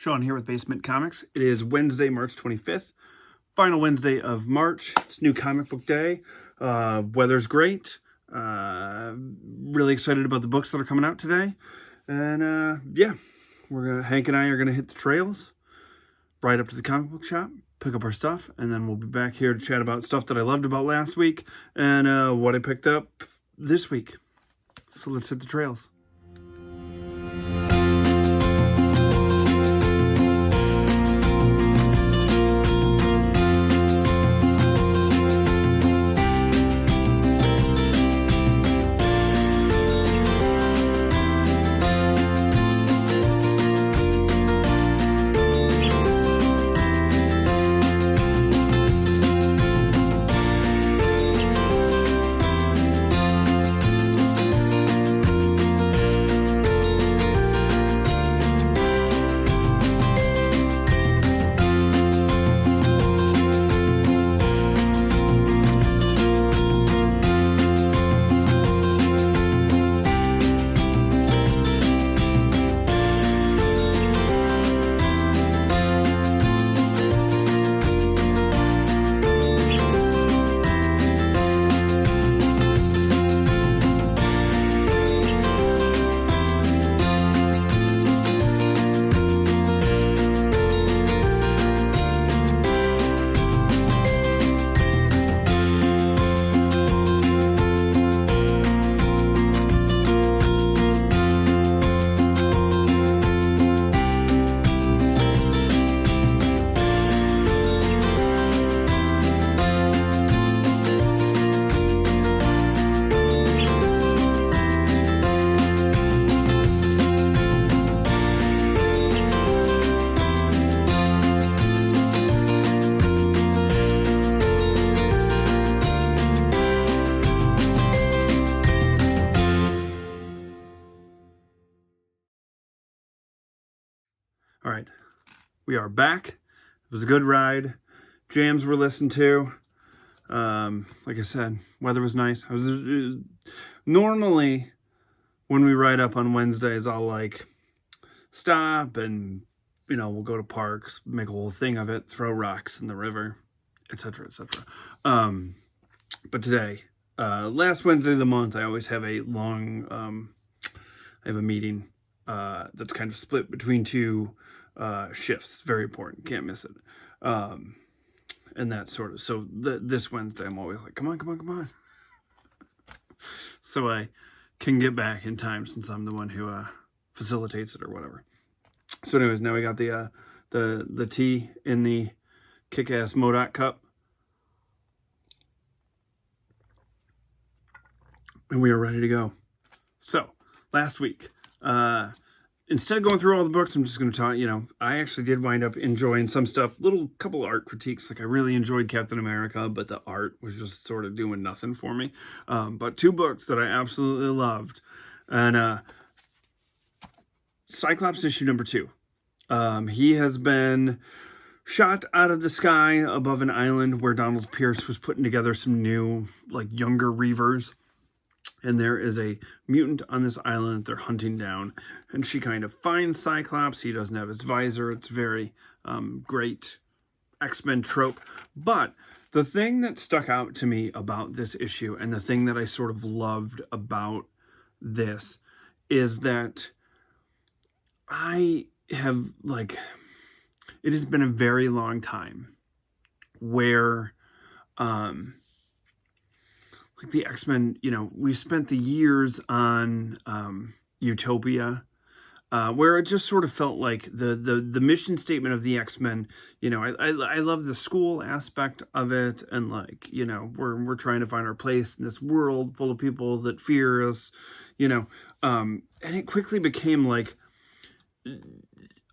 Sean here with BaseMint Comics. It is Wednesday, March 25th. Final Wednesday of March. It's new comic book day. Weather's great. Really excited about the books that are coming out today. And yeah, Hank and I are gonna hit the trails, ride up to the comic book shop, pick up our stuff, and then we'll be back here to chat about stuff that I loved about last week and what I picked up this week. So let's hit the trails. All right, we are back. It was a good ride. Jams were listened to. Like I said, weather was nice. Normally, when we ride up on Wednesdays, I'll like stop and, we'll go to parks, make a whole thing of it, throw rocks in the river, etc., etc. But today, last Wednesday of the month, I always have a long, I have a meeting that's kind of split between two shifts. Very important, can't miss it. And that sort of, so this Wednesday I'm always like, come on. So I can get back in time since I'm the one who facilitates it or whatever. So anyways, now we got the tea in the kick-ass Modoc cup, and we are ready to go. So last week, instead of going through all the books, I'm just going to talk, I actually did wind up enjoying some stuff, couple art critiques. Like I really enjoyed Captain America, but the art was just sort of doing nothing for me. But two books that I absolutely loved. And Cyclops issue number 2. He has been shot out of the sky above an island where Donald Pierce was putting together some new, younger Reavers. And there is a mutant on this island that they're hunting down. And she kind of finds Cyclops. He doesn't have his visor. It's very great X-Men trope. But the thing that stuck out to me about this issue, and the thing that I sort of loved about this, is that I have, it has been a very long time where the X-Men, we spent the years on Utopia, where it just sort of felt like the mission statement of the X-Men, I love the school aspect of it, and we're trying to find our place in this world full of people that fear us, and it quickly became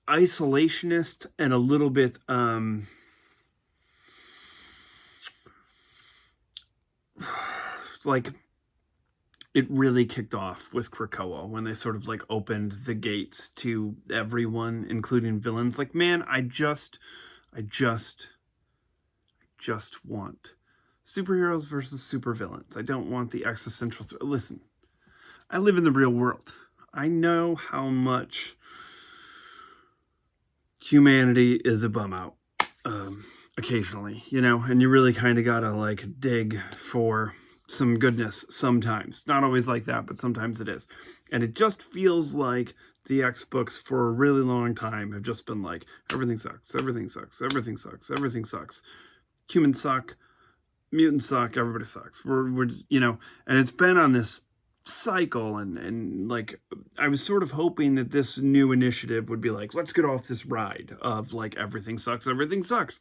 isolationist and a little bit it really kicked off with Krakoa when they sort of opened the gates to everyone, including villains. Man, I just want superheroes versus supervillains. I don't want the existential... Listen, I live in the real world. I know how much humanity is a bum out occasionally, you know, and you really kind of gotta like dig for some goodness sometimes. Not always like that, but sometimes it is. And it just feels like the X books for a really long time have just been like, everything sucks, everything sucks, everything sucks, everything sucks. Humans suck, mutants suck, everybody sucks. We're you know, and it's been on this cycle, and like I was sort of hoping that this new initiative would be like, let's get off this ride of like everything sucks, everything sucks.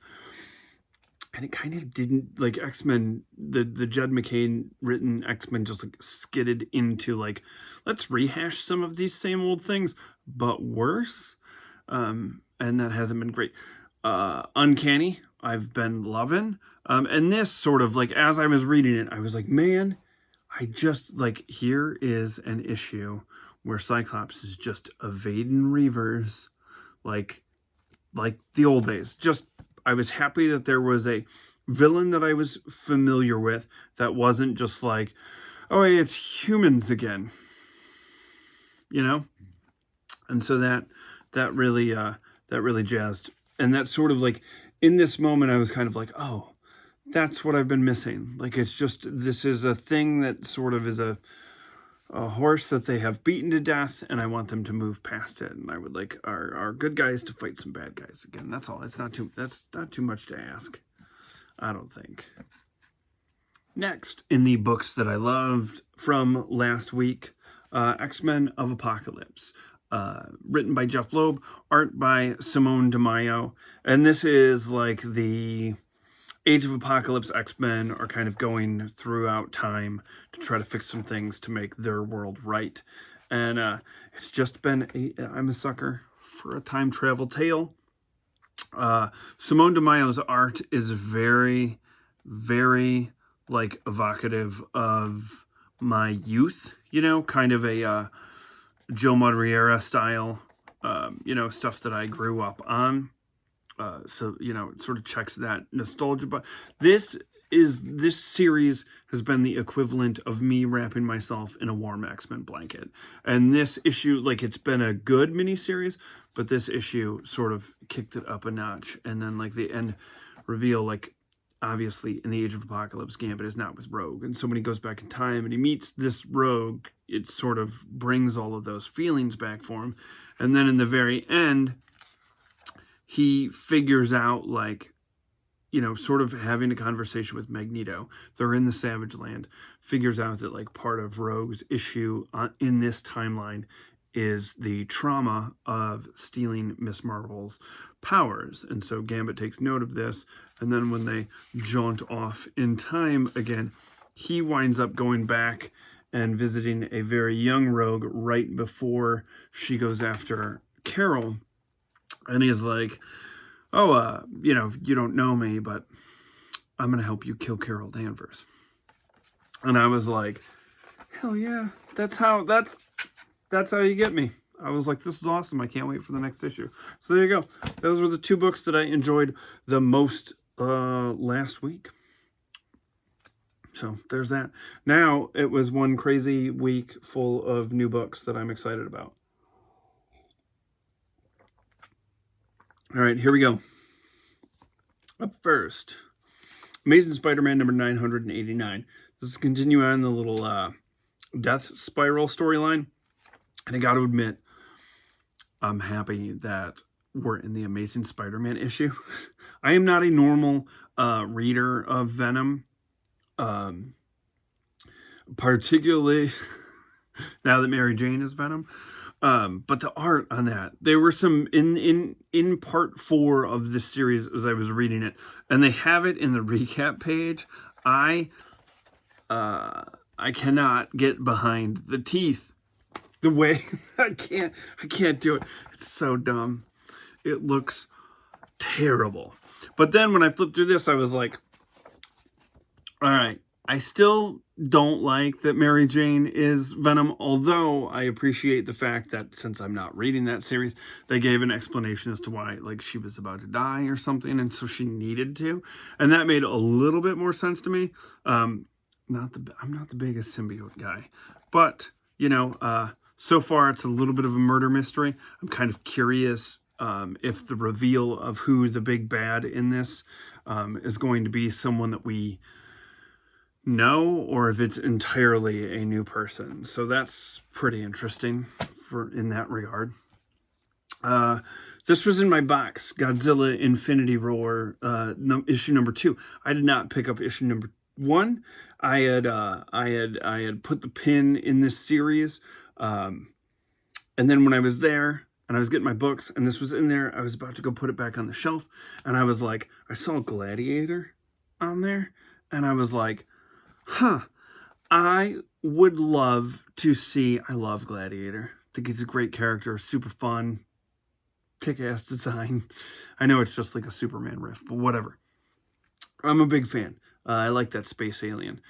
And it kind of didn't. Like X-Men, the Jed McCain written X-Men just like skidded into like, let's rehash some of these same old things, but worse. And that hasn't been great. Uncanny, I've been loving. And this sort of like, as I was reading it, I was like, man, I just like, here is an issue where Cyclops is just evading Reavers like the old days. Just, I was happy that there was a villain that I was familiar with that wasn't just like, oh, hey, it's humans again, you know? And so that really jazzed. And that sort of like, in this moment, I was kind of like, oh, that's what I've been missing. Like, it's just, this is a thing that sort of is a horse that they have beaten to death, and I want them to move past it. And I would like our good guys to fight some bad guys again. That's all. That's not too much to ask, I don't think. Next, in the books that I loved from last week, X-Men of Apocalypse. Written by Jeff Loeb, art by Simone DeMaio. And this is like the Age of Apocalypse X-Men are kind of going throughout time to try to fix some things to make their world right. And it's just been, I'm a sucker for a time travel tale. Simone DeMaio's art is very, very like evocative of my youth, you know, kind of a Joe Madureira style, you know, stuff that I grew up on. So, you know, it sort of checks that nostalgia. But this series has been the equivalent of me wrapping myself in a warm X-Men blanket. And this issue, like, it's been a good miniseries, but this issue sort of kicked it up a notch. And then, like, the end reveal, like, obviously, in the Age of Apocalypse, Gambit is not with Rogue. And so when he goes back in time and he meets this Rogue, it sort of brings all of those feelings back for him. And then in the very end, he figures out, like, you know, sort of having a conversation with Magneto. They're in the Savage Land. Figures out that, like, part of Rogue's issue in this timeline is the trauma of stealing Miss Marvel's powers. And so Gambit takes note of this. And then when they jaunt off in time again, he winds up going back and visiting a very young Rogue right before she goes after Carol. And he's like, oh, you know, you don't know me, but I'm going to help you kill Carol Danvers. And I was like, hell yeah, that's how you get me. I was like, this is awesome. I can't wait for the next issue. So there you go. Those were the two books that I enjoyed the most last week. So there's that. Now it was one crazy week full of new books that I'm excited about. All right, here we go. Up first, Amazing Spider-Man number 989. This is continuing on the little death spiral storyline. And I got to admit, I'm happy that we're in the Amazing Spider-Man issue. I am not a normal reader of Venom. Particularly now that Mary Jane is Venom. But the art on that, there were some in part 4 of this series as I was reading it, and they have it in the recap page. I cannot get behind the teeth. The way I can't do it. It's so dumb. It looks terrible. But then when I flipped through this, I was like, all right, I still don't like that Mary Jane is Venom, although I appreciate the fact that since I'm not reading that series, they gave an explanation as to why, like, she was about to die or something, and so she needed to. And that made a little bit more sense to me. I'm not the biggest symbiote guy, but, you know, so far it's a little bit of a murder mystery. I'm kind of curious if the reveal of who the big bad in this is going to be someone that we know, or if it's entirely a new person. So that's pretty interesting in that regard. This was in my box, Godzilla Infinity Roar, issue number 2. I did not pick up issue number 1. I had put the pin in this series, and then when I was there and I was getting my books and this was in there, I was about to go put it back on the shelf, and I was like, I saw Gladiator on there, and I was like, huh, I would love to see. I love Gladiator. I think he's a great character, super fun, kick-ass design. I know it's just like a Superman riff, but whatever. I'm a big fan. I like that space alien.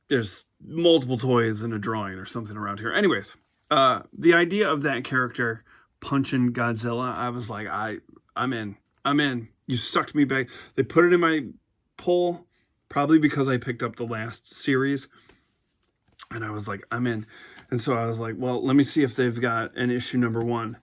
There's multiple toys in a drawing or something around here. Anyways, the idea of that character punching Godzilla, I was like, I'm in. You sucked me back. They put it in my poll, probably because I picked up the last series, and I was like, I'm in. And so I was like, well, let me see if they've got an issue number 1.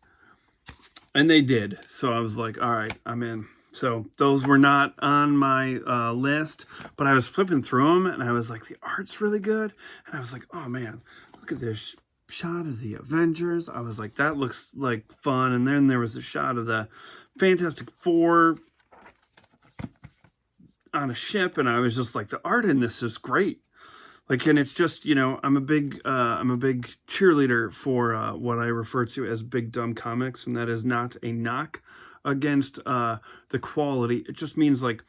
And they did. So I was like, all right, I'm in. So those were not on my list, but I was flipping through them, and I was like, the art's really good. And I was like, oh man, look at this shot of the Avengers. I was like, that looks like fun. And then there was a shot of the Fantastic Four on a ship, and I was just like, the art in this is great. Like, and it's just, you know, I'm a big cheerleader for what I refer to as big dumb comics, and that is not a knock against the quality. It just means, like,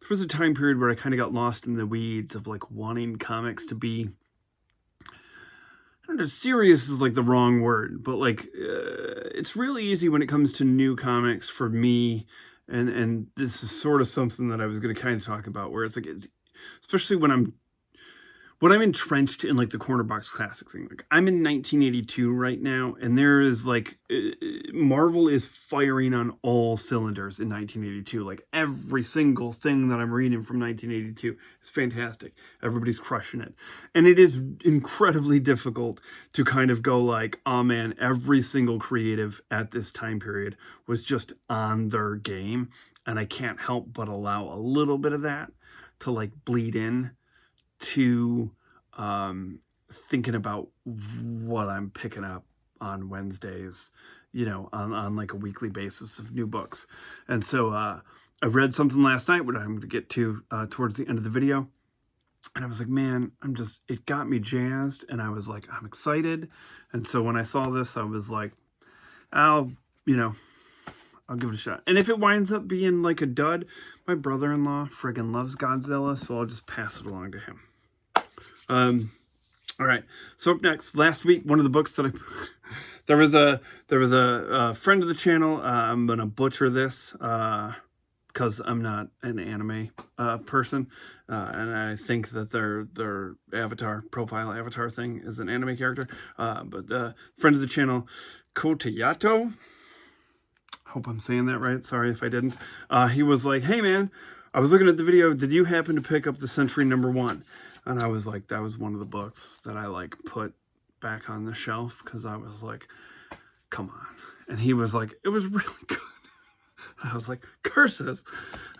there was a time period where I kind of got lost in the weeds of like wanting comics to be, I don't know, serious is like the wrong word, but like it's really easy when it comes to new comics for me. And this is sort of something that I was going to kind of talk about, where it's like, especially when I'm entrenched in like the corner box classics thing. Like, I'm in 1982 right now, and there is like, Marvel is firing on all cylinders in 1982. Like, every single thing that I'm reading from 1982 is fantastic. Everybody's crushing it. And it is incredibly difficult to kind of go like, oh man, every single creative at this time period was just on their game. And I can't help but allow a little bit of that to like bleed in to thinking about what I'm picking up on Wednesdays, you know, on like a weekly basis of new books. And so I read something last night, which I'm going to get to towards the end of the video. And I was like, man, it got me jazzed. And I was like, I'm excited. And so when I saw this, I was like, I'll give it a shot. And if it winds up being like a dud, my brother-in-law friggin' loves Godzilla, so I'll just pass it along to him. All right. So up next, last week, one of the books that there was a friend of the channel. I'm gonna butcher this because I'm not an anime person, and I think that their profile avatar thing is an anime character. But friend of the channel, Kotayato. Hope I'm saying that right. Sorry if I didn't. He was like, hey man, I was looking at the video. Did you happen to pick up the Century #1? And I was like, that was one of the books that I like put back on the shelf, because I was like, come on. And he was like, it was really good. I was like, curses.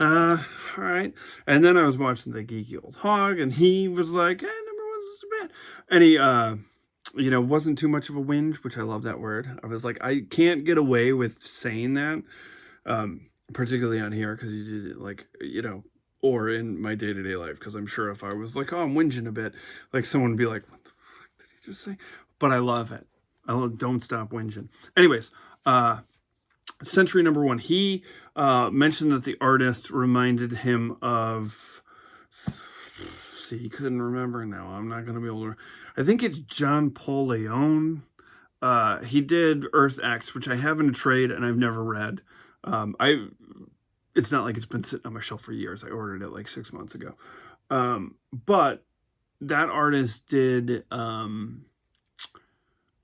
All right. And then I was watching The Geeky Old Hog, and he was like, #1's not so bad. And he, wasn't too much of a whinge, which I love that word. I was like, I can't get away with saying that, particularly on here, because or in my day-to-day life, because I'm sure if I was like, oh, I'm whinging a bit, like someone would be like, what the fuck did he just say? But I love it. Don't stop whinging. Anyways, Century #1. He mentioned that the artist reminded him of, see, he couldn't remember now. I'm not going to be able to. I think it's John Paul Leon. He did Earth X, which I have in a trade and I've never read. It's not like it's been sitting on my shelf for years. I ordered it like 6 months ago. But that artist did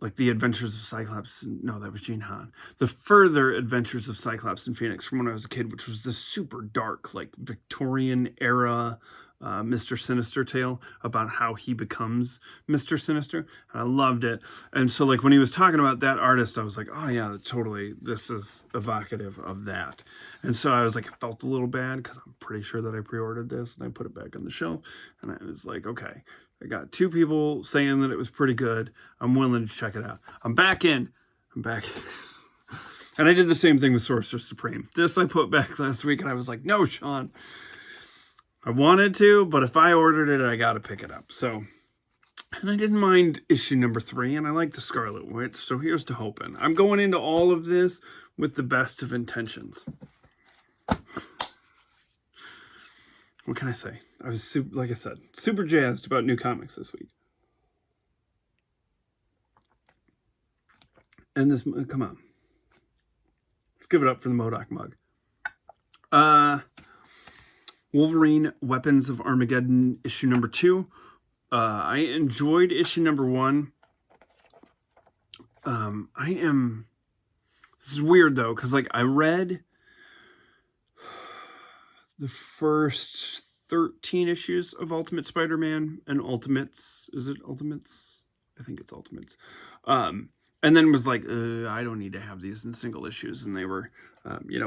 like The Adventures of Cyclops. No, that was Gene Hahn. The Further Adventures of Cyclops and Phoenix from when I was a kid, which was the super dark, like Victorian era Mr. Sinister tale about how he becomes Mr. Sinister. And I loved it. And so like when he was talking about that artist, I was like, oh yeah, totally. This is evocative of that. And so I was like, I felt a little bad because I'm pretty sure that I pre-ordered this and I put it back on the shelf. And I was like, okay, I got 2 people saying that it was pretty good. I'm willing to check it out. I'm back. And I did the same thing with Sorcerer Supreme. This I put back last week and I was like, no, Sean. I wanted to, but if I ordered it, I got to pick it up. So, and I didn't mind issue number 3, and I like the Scarlet Witch, so here's to hoping. I'm going into all of this with the best of intentions. What can I say? I was, like I said, super jazzed about new comics this week. And this, come on. Let's give it up for the MODOK mug. Wolverine, Weapons of Armageddon, issue number 2. I enjoyed issue number 1. This is weird though, because like I read the first 13 issues of Ultimate Spider-Man and Ultimates. Is it Ultimates? I think it's Ultimates. And then was like, I don't need to have these in single issues. And they were,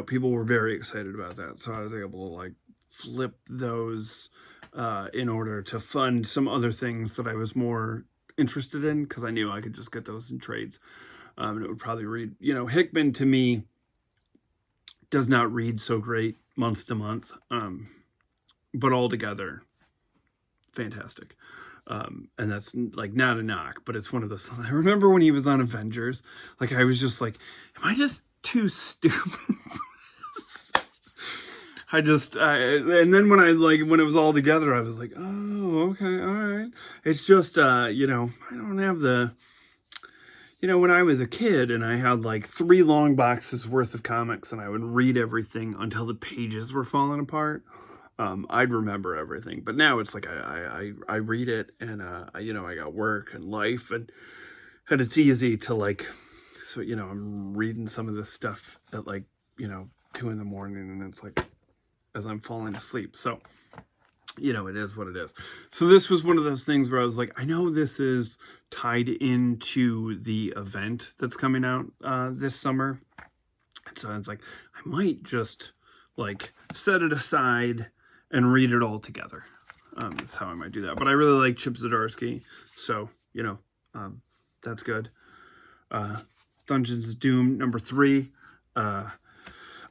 people were very excited about that. So I was able to like flip those in order to fund some other things that I was more interested in, because I knew I could just get those in trades. And it would probably read, Hickman to me does not read so great month to month, but altogether, fantastic. And that's like not a knock, but it's one of those. I remember when he was on Avengers, like I was just like, am I just too stupid for this? And then when it was all together, I was like, oh, okay, all right. It's just, I don't have the, when I was a kid and I had like 3 long boxes worth of comics and I would read everything until the pages were falling apart. I'd remember everything, but now it's like I read it and I got work and life and it's easy to like, so I'm reading some of this stuff at like 2 in the morning and it's like as I'm falling asleep. So it is what it is. So this was one of those things where I was like, I know this is tied into the event that's coming out this summer, and so it's like I might just like set it aside and read it all together. That's how I might do that. But I really like Chip Zdarsky, so that's good. Dungeons of Doom number 3.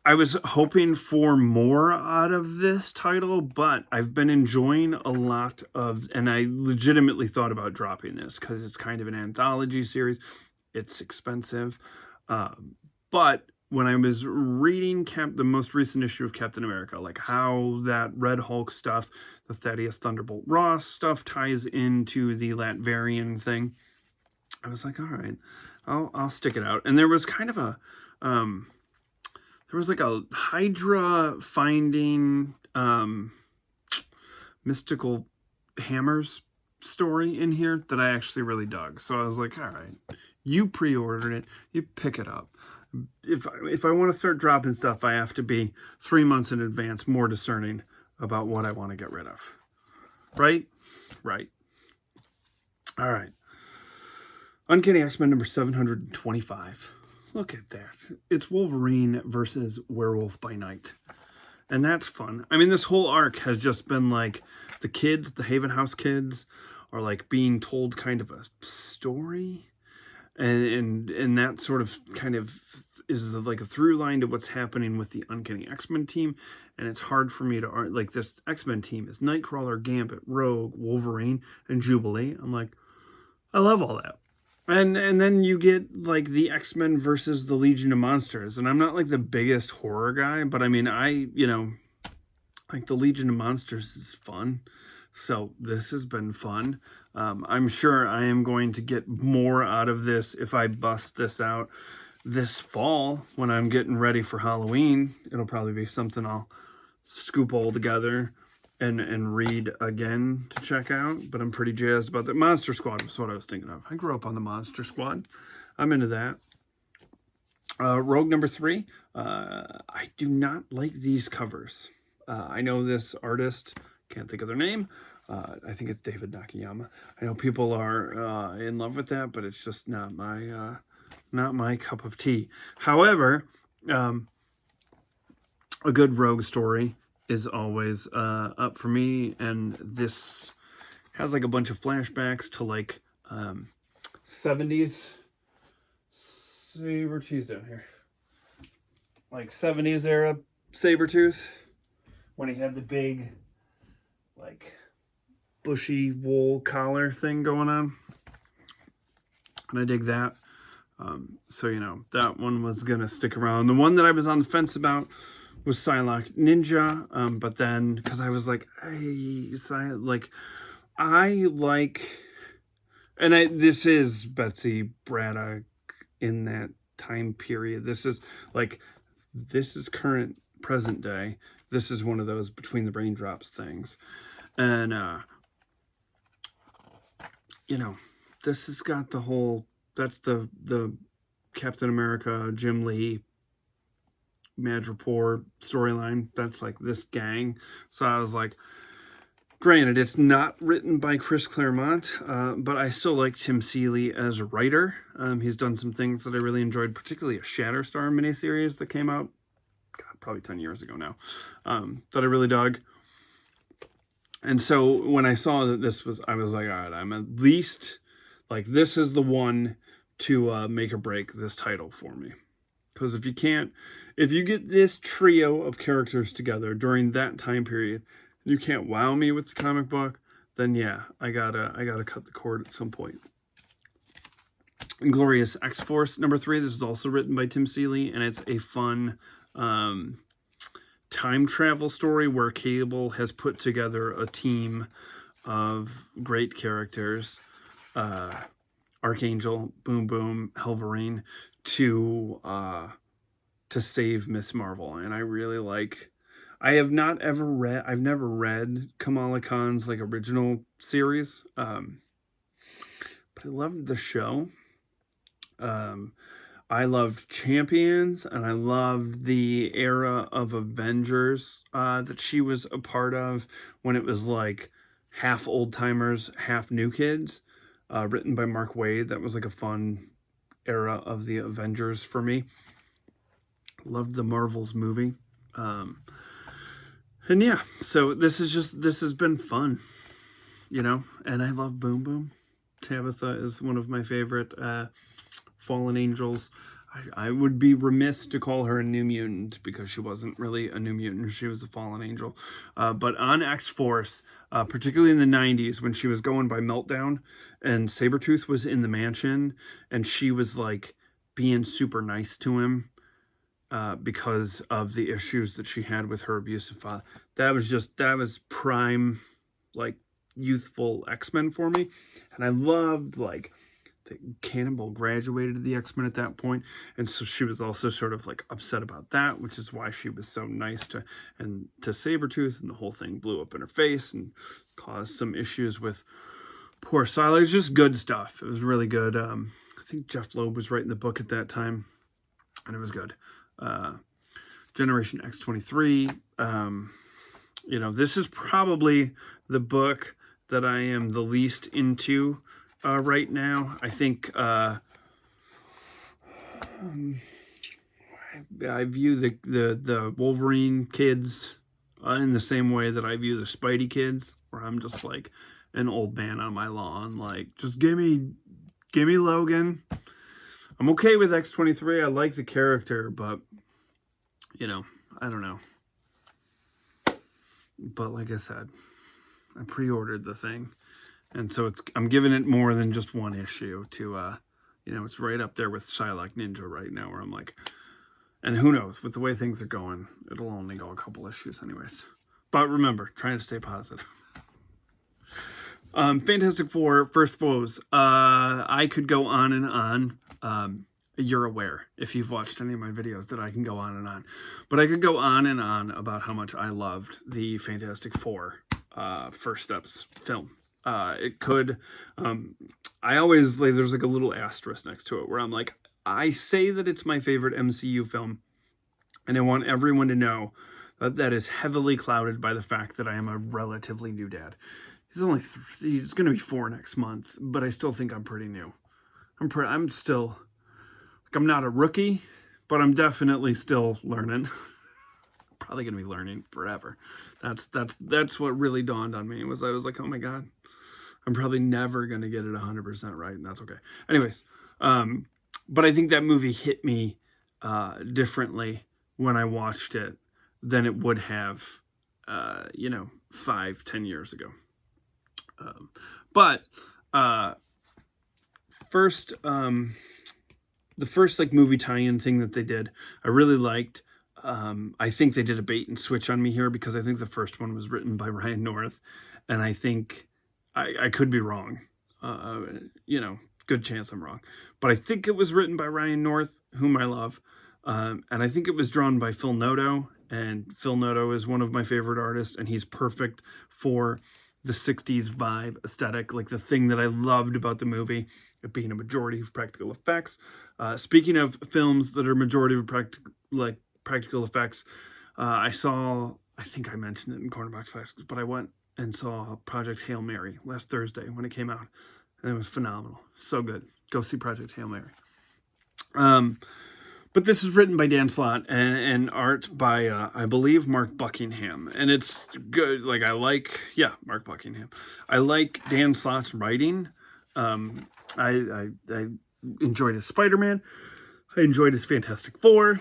I was hoping for more out of this title, but I've been enjoying a lot of, and I legitimately thought about dropping this because it's kind of an anthology series. It's expensive, but when I was reading the most recent issue of Captain America, like how that Red Hulk stuff, the Thaddeus Thunderbolt Ross stuff ties into the Latverian thing, I was like, all right, I'll stick it out. And there was kind of a, there was like a Hydra finding mystical hammers story in here that I actually really dug. So I was like, all right, you pre-ordered it, you pick it up. If I want to start dropping stuff, I have to be 3 months in advance more discerning about what I want to get rid of. Right? Right. All right. Uncanny X-Men number 725. Look at that. It's Wolverine versus Werewolf by Night. And that's fun. I mean, this whole arc has just been like the kids, the Haven House kids, are like being told kind of a story. And that sort of kind of is like a through line to what's happening with the Uncanny X-Men team. And it's hard for me to, like, this X-Men team is Nightcrawler, Gambit, Rogue, Wolverine, and Jubilee. I'm like, I love all that. And then you get like the X-Men versus the Legion of Monsters. And I'm not like the biggest horror guy, but I mean, like the Legion of Monsters is fun. So this has been fun. I'm sure I am going to get more out of this if I bust this out this fall when I'm getting ready for Halloween. It'll probably be something I'll scoop all together and read again to check out, but I'm pretty jazzed about that. Monster Squad was what I was thinking of. I grew up on the Monster Squad. I'm into that. Rogue number 3. I do not like these covers. I know this artist Can't think of their name. I think it's David Nakayama. I know people are in love with that, but it's just not my cup of tea. However, a good rogue story is always up for me, and this has like a bunch of flashbacks to like 70s Sabretooth down here. Like 70s era Sabretooth, when he had the big like bushy wool collar thing going on. And I dig that. So, you know, that one was going to stick around. The one that I was on the fence about was Psylocke Ninja. But then, because I was like, this is Betsy Braddock in that time period. This is current, present day. This is one of those between the raindrops things. And, you know, this has got the whole, that's the Captain America, Jim Lee, Madripoor storyline. That's like this gang. So I was like, granted, it's not written by Chris Claremont, but I still like Tim Seeley as a writer. He's done some things that I really enjoyed, particularly a Shatterstar miniseries that came out, God, probably 10 years ago now, that I really dug. And so when I saw that this was, I was like, all right, I'm at least, like, this is the one to make or break this title for me. Because if you get this trio of characters together during that time period, you can't wow me with the comic book, then yeah, I gotta cut the cord at some point. Inglorious X-Force #3. This is also written by Tim Seeley, and it's a fun time travel story where Cable has put together a team of great characters, Archangel, Boom Boom, Helverine, to save Miss Marvel. And I really like, I've never read Kamala Khan's like original series, but I loved the show. I loved Champions, and I loved the era of Avengers that she was a part of, when it was like half old timers, half new kids, written by Mark Waid. That was like a fun era of the Avengers for me. Loved the Marvels movie. And yeah, so this has been fun, you know, and I love Boom Boom. Tabitha is one of my favorite fallen angels. I would be remiss to call her a New Mutant, because she wasn't really a New Mutant. She was a fallen angel. But on X-Force, particularly in the 90s, when she was going by Meltdown and Sabretooth was in the mansion and she was like being super nice to him because of the issues that she had with her abusive father. That was prime, like, youthful X-Men for me. And I loved, like, that Cannonball graduated the X-Men at that point, and so she was also sort of like upset about that, which is why she was so nice to Sabretooth, and the whole thing blew up in her face and caused some issues with poor Psylocke. It was just good stuff. It was really good. I think Jeff Loeb was writing the book at that time, and it was good. Generation X-23. You know, this is probably the book that I am the least into right now. I think I view the Wolverine kids in the same way that I view the Spidey kids, where I'm just like an old man on my lawn, like, just give me Logan. I'm okay with X-23. I like the character, but, you know, I don't know. But like I said, I pre-ordered the thing, and so I'm giving it more than just one issue to, you know, it's right up there with Psylocke Ninja right now, where I'm like, and who knows, with the way things are going, it'll only go a couple issues anyways. But remember, trying to stay positive. Fantastic Four, First Foes. I could go on and on. You're aware, if you've watched any of my videos, that I can go on and on. But I could go on and on about how much I loved the Fantastic Four First Steps film. It could, I always, like, there's like a little asterisk next to it where I'm like, I say that it's my favorite MCU film, and I want everyone to know That is heavily clouded by the fact that I am a relatively new dad. He's going to be 4 next month, but I still think I'm pretty new. I'm still, like, I'm not a rookie, but I'm definitely still learning. Probably going to be learning forever. That's what really dawned on me, I was like, oh my God, I'm probably never going to get it 100% right, and that's okay. Anyways, but I think that movie hit me differently when I watched it than it would have, 5-10 years ago. But first, the first like movie tie-in thing that they did, I really liked. I think they did a bait and switch on me here, because I think the first one was written by Ryan North, and I think I could be wrong. Good chance I'm wrong, but I think it was written by Ryan North, whom I love, and I think it was drawn by Phil Noto, and Phil Noto is one of my favorite artists, and he's perfect for the 60s vibe aesthetic, like the thing that I loved about the movie, it being a majority of practical effects. Speaking of films that are majority of practical effects, I think I mentioned it in Cornerbox Classics, but I went and saw Project Hail Mary last Thursday when it came out, and it was phenomenal. So good. Go see Project Hail Mary. But this is written by Dan Slott and art by, I believe, Mark Buckingham. And it's good. Like, Mark Buckingham. I like Dan Slott's writing. I enjoyed his Spider-Man. I enjoyed his Fantastic Four.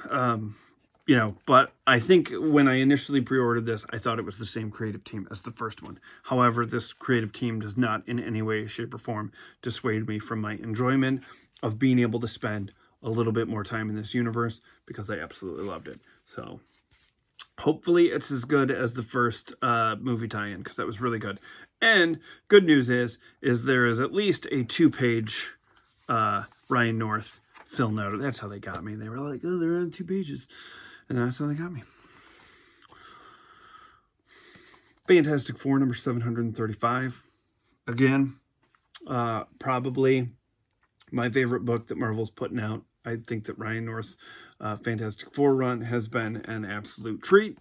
But I think when I initially pre-ordered this, I thought it was the same creative team as the first one. However, this creative team does not in any way, shape, or form dissuade me from my enjoyment of being able to spend a little bit more time in this universe, because I absolutely loved it. So hopefully it's as good as the first movie tie-in, because that was really good. And good news is there is at least a 2-page Ryan North Phil Noto. That's how they got me. They were like, oh, they're on 2 pages. And that's how they got me. Fantastic Four, number 735. Again, probably my favorite book that Marvel's putting out. I think that Ryan North's Fantastic Four run has been an absolute treat,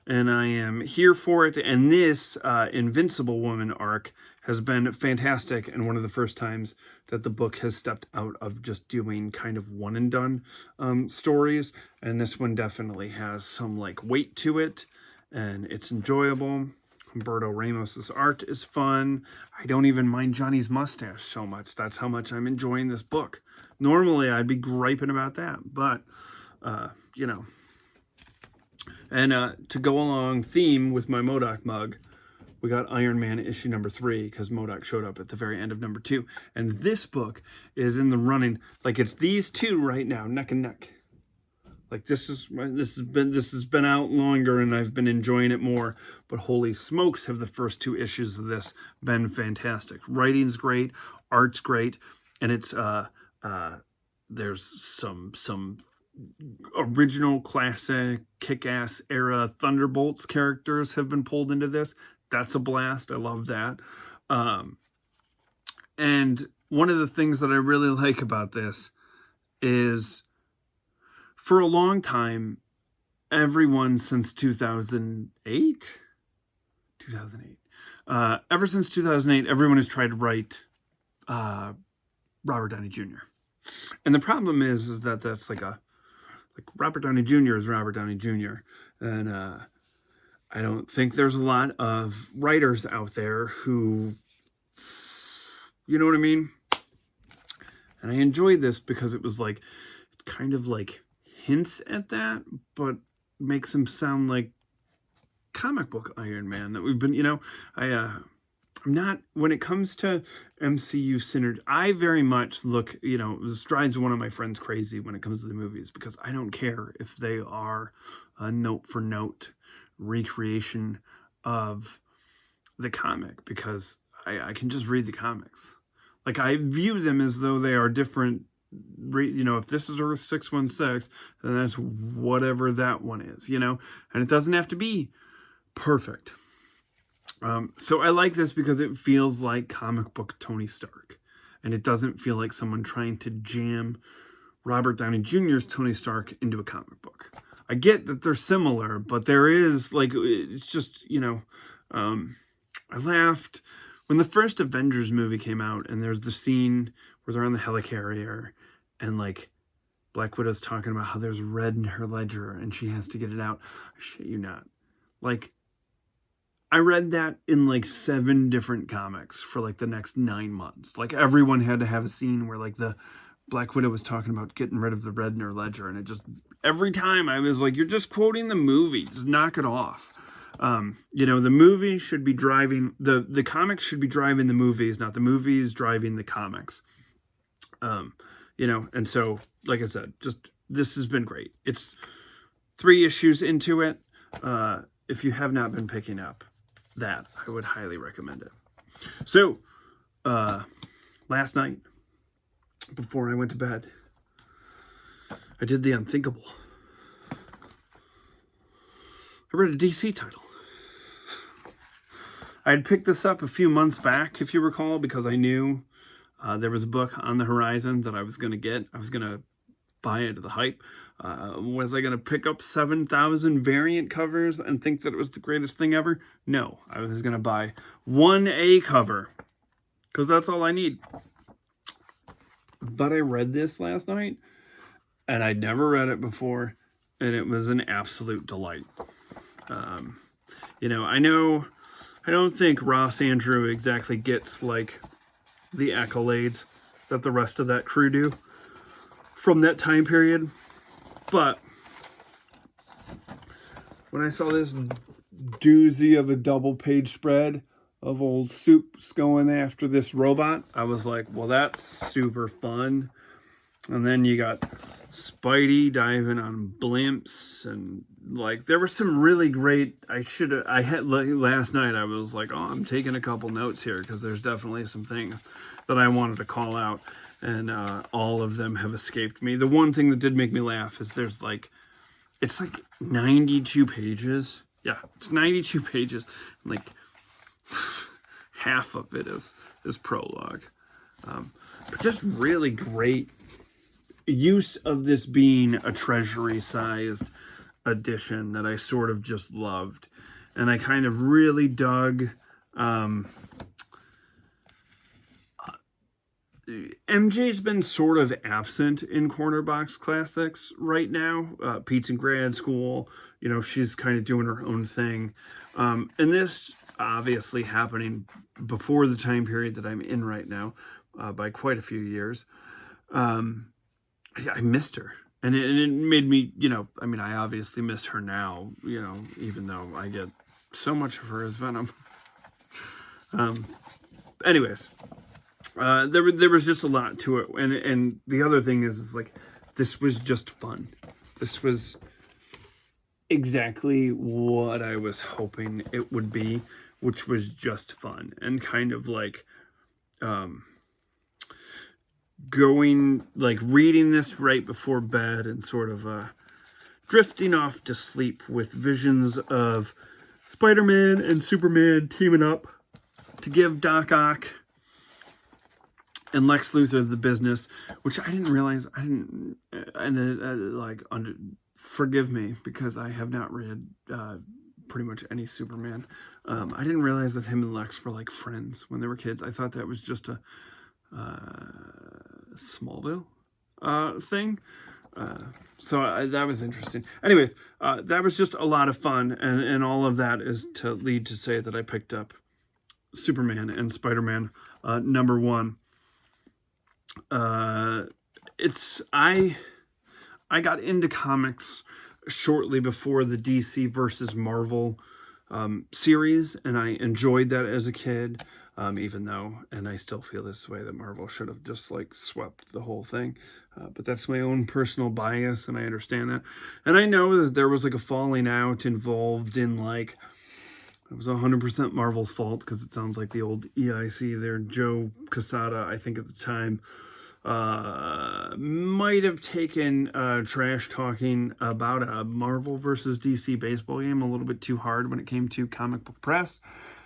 and I am here for it. And this Invincible Woman arc has been fantastic, and one of the first times that the book has stepped out of just doing kind of one-and-done stories, and this one definitely has some like weight to it, and it's enjoyable. Humberto Ramos's art is fun. I don't even mind Johnny's mustache so much. That's how much I'm enjoying this book. Normally, I'd be griping about that, but, And to go along theme with my MODOK mug, we got Iron Man issue number 3, because MODOK showed up at the very end of number 2. And this book is in the running, like it's these two right now, neck and neck. Like this has been out longer, and I've been enjoying it more. But holy smokes, have the first 2 issues of this been fantastic. Writing's great, art's great, and it's there's some original classic kick-ass era Thunderbolts characters have been pulled into this. That's a blast. I love that. And one of the things that I really like about this is, for a long time, everyone since 2008, ever since 2008, everyone has tried to write Robert Downey Jr. And the problem is that that's like Robert Downey Jr. is Robert Downey Jr. And I don't think there's a lot of writers out there who, you know what I mean? And I enjoyed this because it was like, kind of like hints at that, but makes him sound like comic book Iron Man that we've been, I'm not, when it comes to MCU synergy, I very much look, this drives one of my friends crazy when it comes to the movies, because I don't care if they are a note for note recreation of the comic, because I can just read the comics. Like, I view them as though they are different. If this is Earth 616, then that's whatever that one is, and it doesn't have to be perfect. So I like this because it feels like comic book Tony Stark, and it doesn't feel like someone trying to jam Robert Downey Jr.'s Tony Stark into a comic book. I get that they're similar, but there is, like, it's just, I laughed when the first Avengers movie came out, and there's the scene where they're on the helicarrier, and, like, Black Widow's talking about how there's red in her ledger, and she has to get it out. I shit you not. Like, I read that in, like, 7 different comics for, like, the next 9 months. Like, everyone had to have a scene where, like, the Black Widow was talking about getting rid of the red in her ledger, and it just, every time I was like, you're just quoting the movie, just knock it off. The movie should be driving, the comics should be driving the movies, not the movies driving the comics. And so, like I said, just, this has been great. It's 3 issues into it. If you have not been picking up that, I would highly recommend it. So, last night, before I went to bed, I did the unthinkable. I read a DC title. I had picked this up a few months back, if you recall, because I knew there was a book on the horizon that I was going to get. I was going to buy into the hype. Was I going to pick up 7,000 variant covers and think that it was the greatest thing ever? No, I was going to buy 1A cover, because that's all I need. But I read this last night, and I'd never read it before, and it was an absolute delight. I don't think Ross Andrew exactly gets, like, the accolades that the rest of that crew do from that time period. But when I saw this doozy of a double-page spread of old Soups going after this robot, I was like, well, that's super fun. And then you got Spidey diving on blimps, and, like, there were some really great, last night I was like, oh, I'm taking a couple notes here, because there's definitely some things that I wanted to call out, and all of them have escaped me. The one thing that did make me laugh is there's, like, it's like 92 pages. Yeah, it's 92 pages. Like, half of it is prologue. But just really great use of this being a treasury-sized edition that I sort of just loved. And I kind of really dug... MJ's been sort of absent in Corner Box Classics right now. Pete's in grad school. She's kind of doing her own thing. And this obviously happening before the time period that I'm in right now by quite a few years. I missed her. And it made me, I obviously miss her now, even though I get so much of her as Venom. Anyways. There was just a lot to it, and the other thing is like, this was just fun. This was exactly what I was hoping it would be, which was just fun, and kind of like reading this right before bed, and sort of drifting off to sleep with visions of Spider-Man and Superman teaming up to give Doc Ock and Lex Luthor the business, which I didn't realize. Forgive me, because I have not read pretty much any Superman. I didn't realize that him and Lex were, like, friends when they were kids. I thought that was just a Smallville thing. So that was interesting. Anyways, that was just a lot of fun, and all of that is to lead to say that I picked up Superman and Spider-Man #1. I got into comics shortly before the DC versus Marvel series, and I enjoyed that as a kid, even though, and I still feel this way, that Marvel should have just, like, swept the whole thing, but that's my own personal bias, and I understand that. And I know that there was, like, a falling out involved in, like, it was 100% Marvel's fault, because it sounds like the old EIC there, Joe Quesada, I think at the time, might have taken trash talking about a Marvel versus DC baseball game a little bit too hard when it came to comic book press.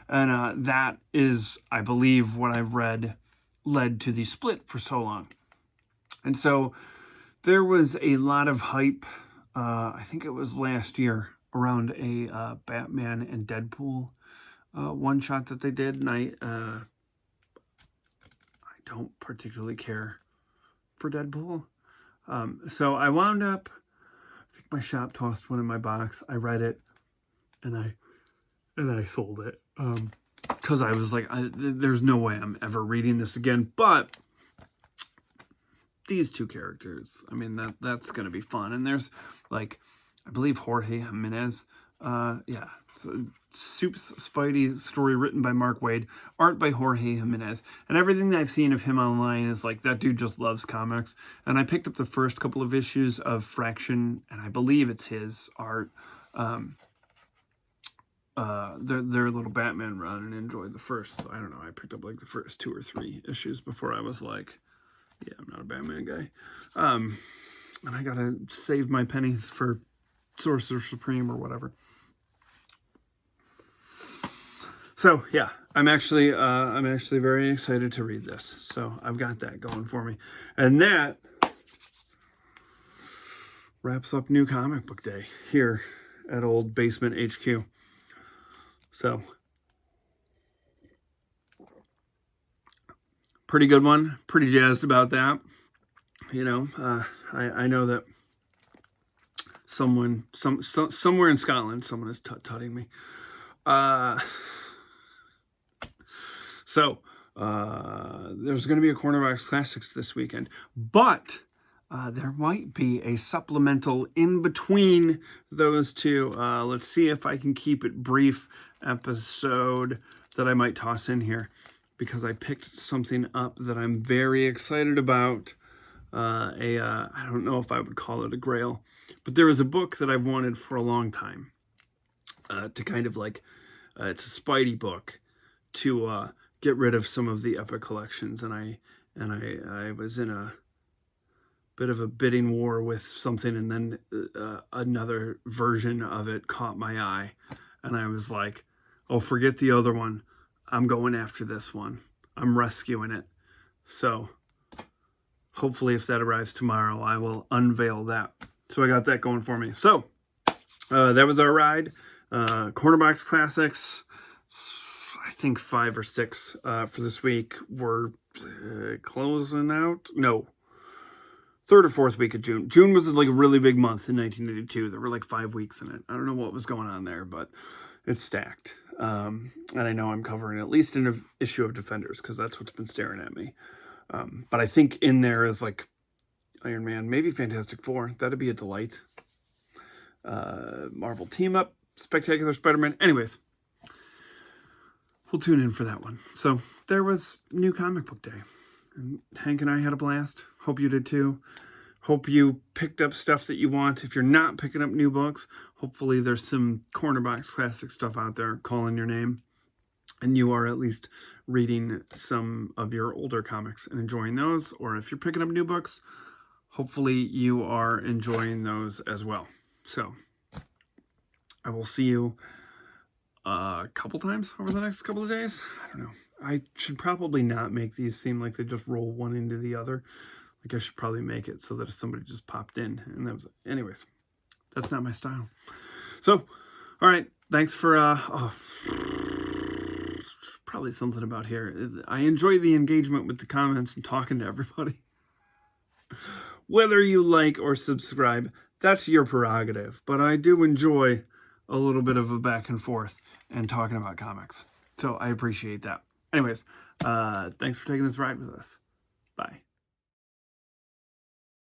And that is, I believe, what I've read led to the split for so long. And so there was a lot of hype I think it was last year, around a Batman and Deadpool one shot that they did, and I don't particularly care for Deadpool. So I wound up, I think my shop tossed one in my box. I read it, and I sold it. Because I was like, there's no way I'm ever reading this again. But these two characters, I mean, that's going to be fun. And there's, like, I believe Jorge Jimenez. Yeah, so Super Spidey story written by Mark Waid, art by Jorge Jimenez. And everything that I've seen of him online is like, that dude just loves comics. And I picked up the first couple of issues of Fraction, and I believe it's his art. Their little Batman run, and enjoyed the first. I don't know, I picked up like the first 2 or 3 issues before I was like, yeah, I'm not a Batman guy. And I gotta save my pennies for Sorcerer Supreme or whatever. So yeah, I'm actually very excited to read this. So I've got that going for me, and that wraps up New Comic Book Day here at old Basement HQ. So, pretty good one. Pretty jazzed about that. You know, I know that somewhere in Scotland, someone is tut-tutting me. So, there's going to be a Cornerbox Classics this weekend, but there might be a supplemental in between those two. Let's see if I can keep it brief episode that I might toss in here, because I picked something up that I'm very excited about. I don't know if I would call it a grail, but there is a book that I've wanted for a long time to kind of like, it's a Spidey book to get rid of some of the Epic collections, and I was in a bit of a bidding war with something, and then another version of it caught my eye, and I was like, oh, forget the other one. I'm going after this one. I'm rescuing it. So hopefully if that arrives tomorrow, I will unveil that. So I got that going for me. So that was our ride. Cornerbox Classics, I think 5 or 6 for this week. We're closing out. No. 3rd or 4th week of June. June was like a really big month in 1982. There were like 5 weeks in it. I don't know what was going on there, but it's stacked. And I know I'm covering at least an issue of Defenders, because that's what's been staring at me. But I think in there is like Iron Man, maybe Fantastic Four. That'd be a delight. Marvel Team Up, Spectacular Spider-Man. Anyways, we'll tune in for that one. So there was New Comic Book Day. And Hank and I had a blast. Hope you did too. Hope you picked up stuff that you want. If you're not picking up new books, hopefully there's some Cornerbox Classic stuff out there calling your name, and you are at least reading some of your older comics and enjoying those. Or if you're picking up new books, hopefully you are enjoying those as well. So I will see you a couple times over the next couple of days. I don't know. I should probably not make these seem like they just roll one into the other. Like, I should probably make it so that if somebody just popped in and that was it. Anyways, that's not my style. So, all right. Thanks for, probably something about here. I enjoy the engagement with the comments and talking to everybody. Whether you like or subscribe, that's your prerogative. But I do enjoy a little bit of a back and forth and talking about comics. So I appreciate that. Anyways, thanks for taking this ride with us. Bye.